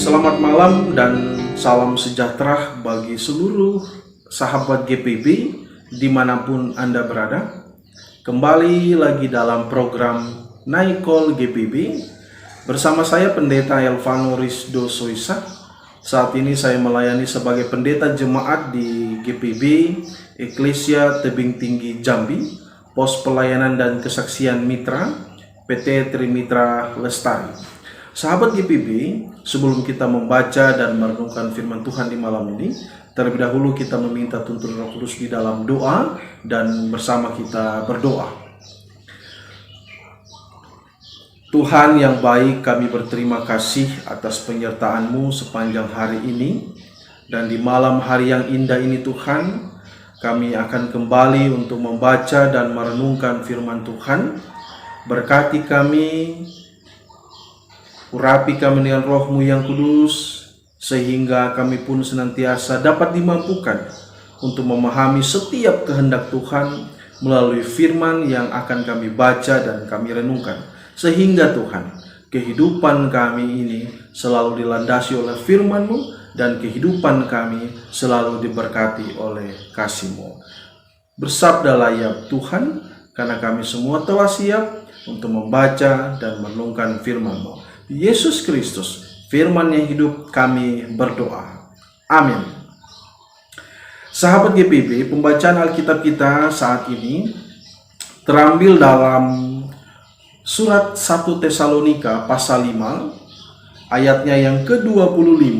Selamat malam dan salam sejahtera bagi seluruh sahabat GPB dimanapun Anda berada. Kembali lagi dalam program Naikol GPB bersama saya Pendeta Elvano Rizdo Soisa. Saat ini saya melayani sebagai pendeta jemaat di GPB Eklesia Tebing Tinggi Jambi, Pos Pelayanan dan Kesaksian Mitra PT Trimitra Lestari. Sahabat GPB, sebelum kita membaca dan merenungkan firman Tuhan di malam ini, terlebih dahulu kita meminta tuntunan Roh Kudus di dalam doa dan bersama kita berdoa. Tuhan yang baik, kami berterima kasih atas penyertaan-Mu sepanjang hari ini, dan di malam hari yang indah ini Tuhan, kami akan kembali untuk membaca dan merenungkan firman Tuhan. Berkati kami, urapi kami dengan Roh-Mu yang kudus, sehingga kami pun senantiasa dapat dimampukan untuk memahami setiap kehendak Tuhan melalui firman yang akan kami baca dan kami renungkan. Sehingga Tuhan, kehidupan kami ini selalu dilandasi oleh firman-Mu dan kehidupan kami selalu diberkati oleh kasih-Mu. Bersabdalah ya Tuhan, karena kami semua telah siap untuk membaca dan merenungkan firman-Mu. Yesus Kristus, firman yang hidup, kami berdoa. Amin. Sahabat GPB, pembacaan Alkitab kita saat ini terambil dalam surat 1 Tesalonika pasal 5, ayatnya yang ke-25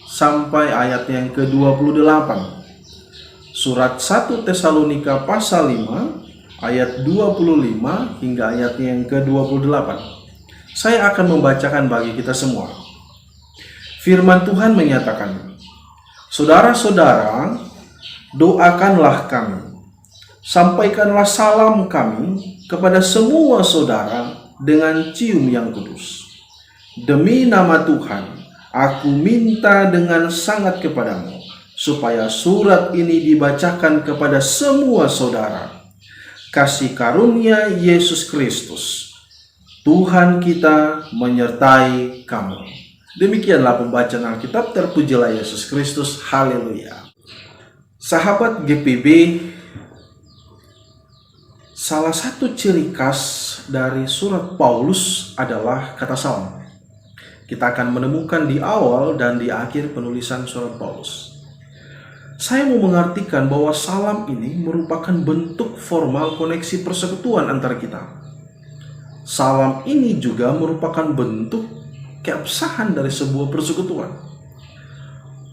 sampai ayatnya yang ke-28. Surat 1 Tesalonika pasal 5, ayat 25 hingga ayatnya yang ke-28. Saya akan membacakan bagi kita semua. Firman Tuhan menyatakan, "Saudara-saudara, doakanlah kami. Sampaikanlah salam kami kepada semua saudara dengan cium yang kudus. Demi nama Tuhan, aku minta dengan sangat kepadamu, supaya surat ini dibacakan kepada semua saudara. Kasih karunia Yesus Kristus, Tuhan kita menyertai kamu." Demikianlah pembacaan Alkitab. Terpujilah Yesus Kristus. Haleluya. Sahabat GPB, salah satu ciri khas dari surat Paulus adalah kata salam. Kita akan menemukan di awal dan di akhir penulisan surat Paulus. Saya mau mengartikan bahwa salam ini merupakan bentuk formal koneksi persekutuan antara kita. Salam ini juga merupakan bentuk keabsahan dari sebuah persekutuan.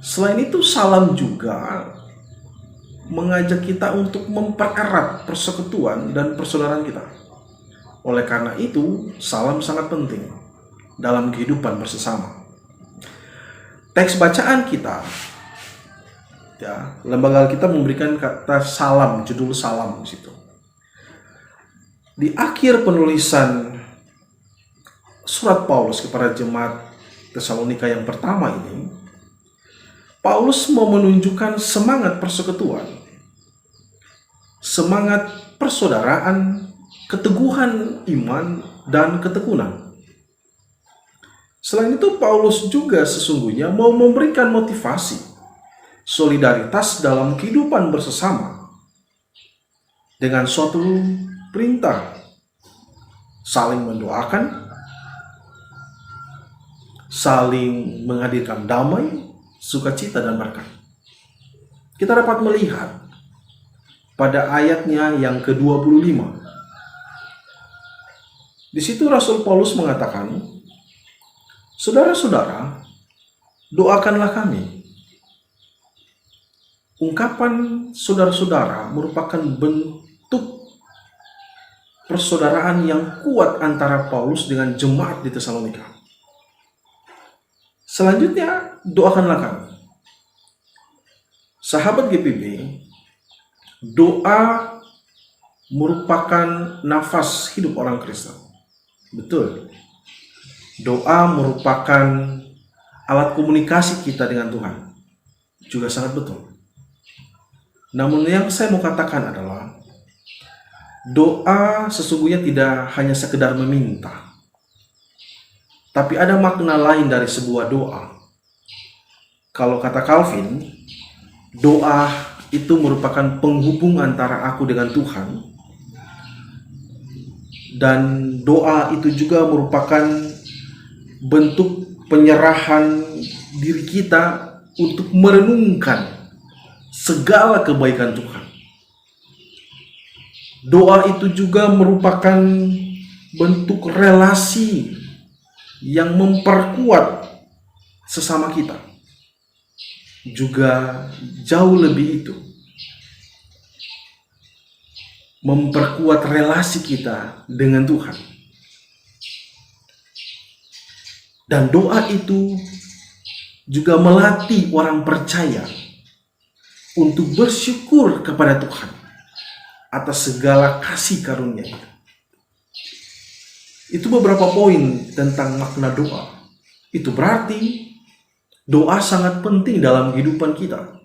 Selain itu, salam juga mengajak kita untuk mempererat persekutuan dan persaudaraan kita. Oleh karena itu, salam sangat penting dalam kehidupan bersama. Teks bacaan kita, lembaga kita memberikan kata salam, judul salam di situ. Di akhir penulisan surat Paulus kepada jemaat Tesalonika yang pertama ini, Paulus mau menunjukkan semangat persekutuan, semangat persaudaraan, keteguhan iman, dan ketekunan. Selain itu, Paulus juga sesungguhnya mau memberikan motivasi, solidaritas dalam kehidupan bersama dengan suatu perintah, saling mendoakan, saling menghadirkan damai, sukacita, dan berkat. Kita dapat melihat pada ayatnya yang ke-25. Di situ Rasul Paulus mengatakan, "Saudara-saudara, doakanlah kami." Ungkapan saudara-saudara merupakan bentuk persaudaraan yang kuat antara Paulus dengan jemaat di Tesalonika. Selanjutnya, doakanlah kami. Sahabat GPB, doa merupakan nafas hidup orang Kristen. Betul. Doa merupakan alat komunikasi kita dengan Tuhan. Juga sangat betul. Namun yang saya mau katakan adalah, doa sesungguhnya tidak hanya sekedar meminta, Tapi ada makna lain dari sebuah doa. Kalau kata Calvin, doa itu merupakan penghubung antara aku dengan Tuhan. Dan doa itu juga merupakan bentuk penyerahan diri kita untuk merenungkan segala kebaikan Tuhan. Doa itu juga merupakan bentuk relasi yang memperkuat sesama kita. Juga jauh lebih itu, memperkuat relasi kita dengan Tuhan. Dan doa itu juga melatih orang percaya untuk bersyukur kepada Tuhan atas segala kasih karunia-Nya. Itu beberapa poin tentang makna doa. Itu berarti doa sangat penting dalam kehidupan kita.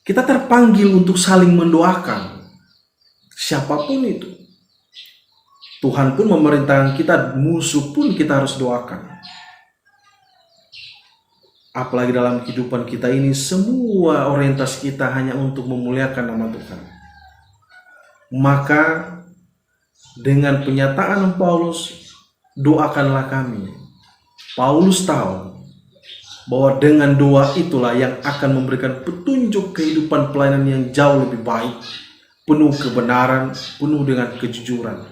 Kita terpanggil untuk saling mendoakan siapapun itu. Tuhan pun memerintahkan kita, musuh pun kita harus doakan. Apalagi dalam kehidupan kita ini, semua orientasi kita hanya untuk memuliakan nama Tuhan. Maka dengan pernyataan Paulus, doakanlah kami. Paulus tahu bahwa dengan doa itulah yang akan memberikan petunjuk kehidupan pelayanan yang jauh lebih baik, penuh kebenaran, penuh dengan kejujuran,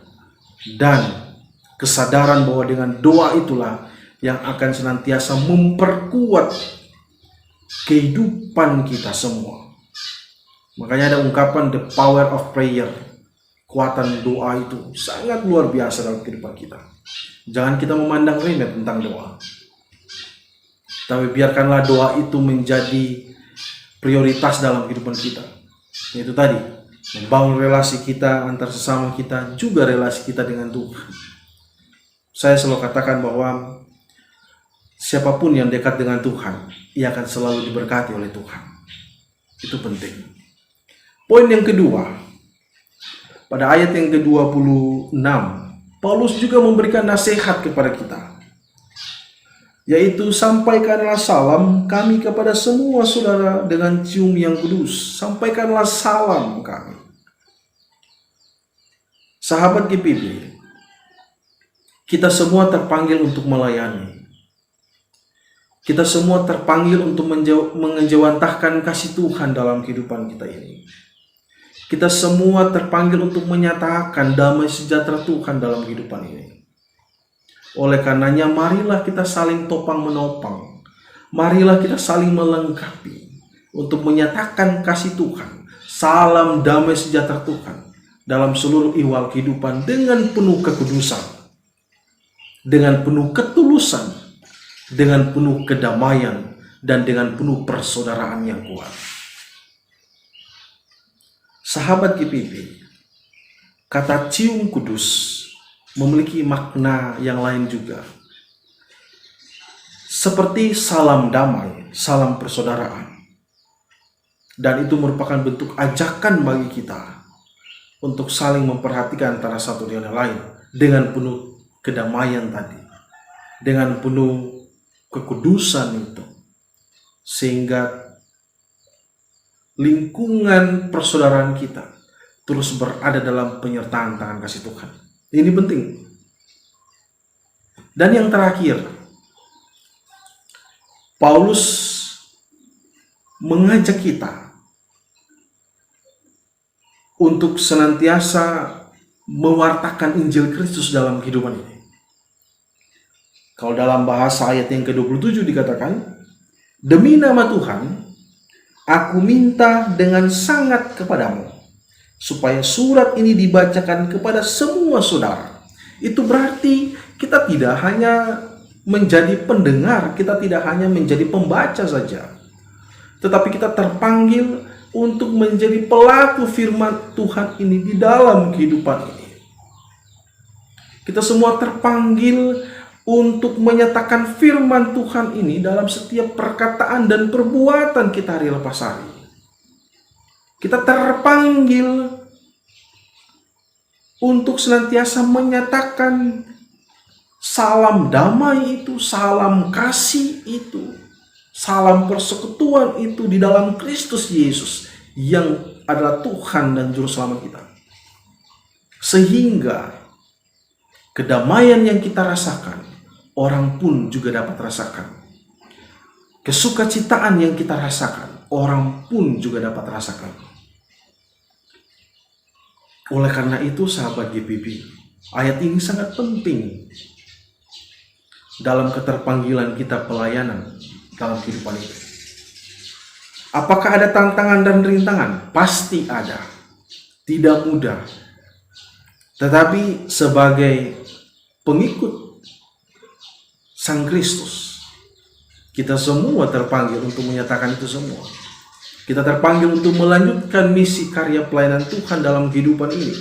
dan kesadaran bahwa dengan doa itulah yang akan senantiasa memperkuat kehidupan kita semua. Makanya ada ungkapan the power of prayer. Kekuatan doa itu sangat luar biasa dalam kehidupan kita. Jangan kita memandang remeh tentang doa. Tapi biarkanlah doa itu menjadi prioritas dalam kehidupan kita. Yaitu tadi, membangun relasi kita antar sesama kita, juga relasi kita dengan Tuhan. Saya selalu katakan bahwa siapapun yang dekat dengan Tuhan, ia akan selalu diberkati oleh Tuhan. Itu penting. Poin yang kedua, pada ayat yang ke-26, Paulus juga memberikan nasihat kepada kita, yaitu sampaikanlah salam kami kepada semua saudara dengan cium yang kudus. Sampaikanlah salam kami. Sahabat GPB, kita semua terpanggil untuk melayani. Kita semua terpanggil untuk mengejawantahkan kasih Tuhan dalam kehidupan kita ini. Kita semua terpanggil untuk menyatakan damai sejahtera Tuhan dalam kehidupan ini. Oleh karenanya, marilah kita saling topang menopang. Marilah kita saling melengkapi untuk menyatakan kasih Tuhan, salam damai sejahtera Tuhan dalam seluruh ihwal kehidupan dengan penuh kekudusan, dengan penuh ketulusan, dengan penuh kedamaian, dan dengan penuh persaudaraan yang kuat. Sahabat GPB, kata cium kudus memiliki makna yang lain juga. Seperti salam damai, salam persaudaraan. Dan itu merupakan bentuk ajakan bagi kita untuk saling memperhatikan antara satu dengan yang lain dengan penuh kedamaian tadi, dengan penuh kekudusan itu, sehingga lingkungan persaudaraan kita terus berada dalam penyertaan tangan kasih Tuhan. Ini penting. Dan yang terakhir, Paulus mengajak kita untuk senantiasa mewartakan Injil Kristus dalam kehidupan ini. Kalau dalam bahasa ayat yang ke-27 dikatakan, demi nama Tuhan, aku minta dengan sangat kepadamu, supaya surat ini dibacakan kepada semua saudara. Itu berarti kita tidak hanya menjadi pendengar, kita tidak hanya menjadi pembaca saja, tetapi kita terpanggil untuk menjadi pelaku firman Tuhan ini di dalam kehidupan ini. Kita semua terpanggil untuk menyatakan firman Tuhan ini dalam setiap perkataan dan perbuatan kita hari lepas hari. Kita terpanggil untuk senantiasa menyatakan salam damai itu, salam kasih itu, salam persekutuan itu di dalam Kristus Yesus yang adalah Tuhan dan Juru Selamat kita. Sehingga kedamaian yang kita rasakan, orang pun juga dapat rasakan. Kesukacitaan yang kita rasakan, orang pun juga dapat rasakan. Oleh karena itu, sahabat GPB, ayat ini sangat penting dalam keterpanggilan kita pelayanan dalam kehidupan itu. Apakah ada tantangan dan rintangan? Pasti ada. Tidak mudah. Tetapi sebagai pengikut Sang Kristus, kita semua terpanggil untuk menyatakan itu semua. Kita terpanggil untuk melanjutkan misi karya pelayanan Tuhan dalam kehidupan ini.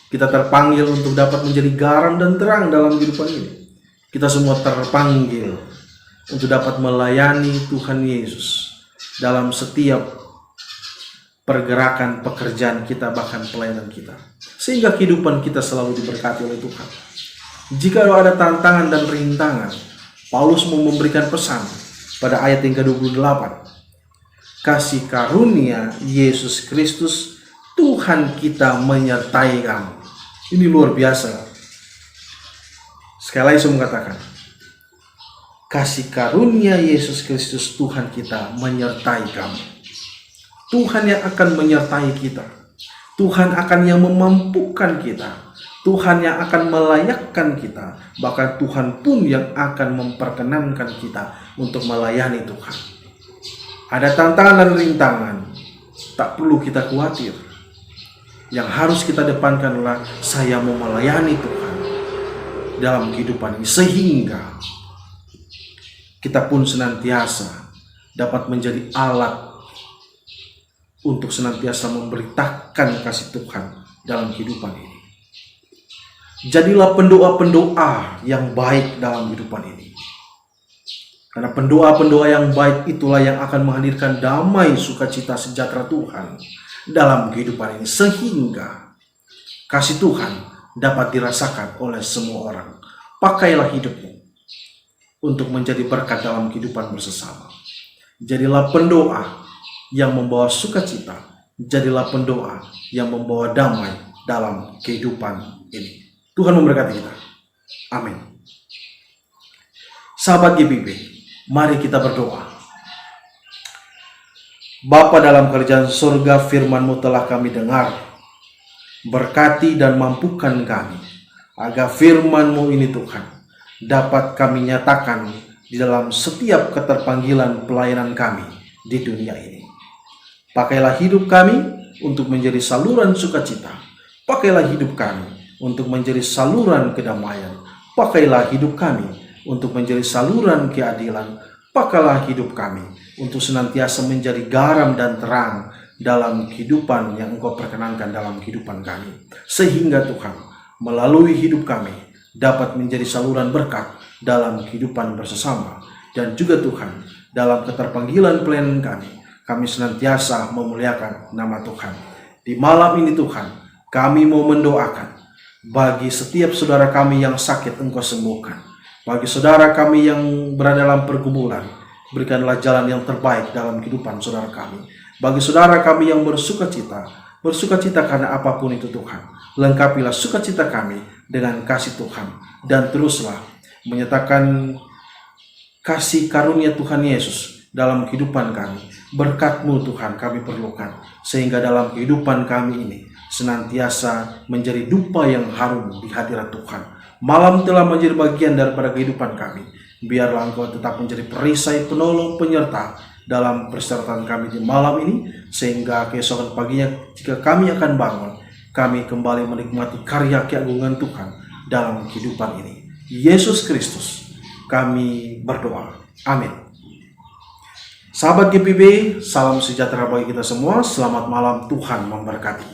Kita terpanggil untuk dapat menjadi garam dan terang dalam kehidupan ini. Kita semua terpanggil untuk dapat melayani Tuhan Yesus dalam setiap pergerakan pekerjaan kita, bahkan pelayanan kita. Sehingga kehidupan kita selalu diberkati oleh Tuhan. Jika ada tantangan dan rintangan, Paulus mau memberikan pesan pada ayat yang ke-28. Kasih karunia Yesus Kristus Tuhan kita menyertai kamu. Ini luar biasa. Sekali lagi saya mengatakan, kasih karunia Yesus Kristus Tuhan kita menyertai kamu. Tuhan yang akan menyertai kita. Tuhan akan yang memampukan kita. Tuhan yang akan melayakkan kita. Bahkan Tuhan pun yang akan memperkenankan kita untuk melayani Tuhan. Ada tantangan dan rintangan, tak perlu kita khawatir. Yang harus kita depankan adalah saya mau melayani Tuhan dalam kehidupan ini. Sehingga kita pun senantiasa dapat menjadi alat untuk senantiasa memberitakan kasih Tuhan dalam kehidupan ini. Jadilah pendoa-pendoa yang baik dalam kehidupan ini. Karena pendoa-pendoa yang baik itulah yang akan menghadirkan damai, sukacita, sejahtera Tuhan dalam kehidupan ini. Sehingga kasih Tuhan dapat dirasakan oleh semua orang. Pakailah hidupmu untuk menjadi berkat dalam kehidupan bersama. Jadilah pendoa yang membawa sukacita. Jadilah pendoa yang membawa damai dalam kehidupan ini. Tuhan memberkati kita. Amin. Sahabat GPB, mari kita berdoa. Bapa dalam kerajaan surga, firman-Mu telah kami dengar. Berkati dan mampukan kami, agar firman-Mu ini Tuhan dapat kami nyatakan di dalam setiap keterpanggilan pelayanan kami di dunia ini. Pakailah hidup kami untuk menjadi saluran sukacita. Pakailah hidup kami untuk menjadi saluran kedamaian. Pakailah hidup kami untuk menjadi saluran keadilan. Pakailah hidup kami untuk senantiasa menjadi garam dan terang dalam kehidupan yang Engkau perkenankan dalam kehidupan kami. Sehingga Tuhan, melalui hidup kami dapat menjadi saluran berkat dalam kehidupan bersama. Dan juga Tuhan, dalam keterpanggilan pelayanan kami senantiasa memuliakan nama Tuhan. Di malam ini Tuhan, kami mau mendoakan bagi setiap saudara kami yang sakit, Engkau sembuhkan. Bagi saudara kami yang berada dalam pergumulan, berikanlah jalan yang terbaik dalam kehidupan saudara kami. Bagi saudara kami yang bersukacita karena apapun itu Tuhan, lengkapilah sukacita kami dengan kasih Tuhan. Dan teruslah menyatakan kasih karunia Tuhan Yesus dalam kehidupan kami. Berkat-Mu Tuhan kami perlukan, sehingga dalam kehidupan kami ini senantiasa menjadi dupa yang harum di hadirat Tuhan. Malam telah menjadi bagian daripada kehidupan kami. Biarlah Engkau tetap menjadi perisai, penolong, penyerta dalam persyaratan kami di malam ini, sehingga keesokan paginya jika kami akan bangun, kami kembali menikmati karya keagungan Tuhan dalam kehidupan ini. Yesus Kristus kami berdoa. Amin. Sahabat GPB, salam sejahtera bagi kita semua. Selamat malam, Tuhan memberkati.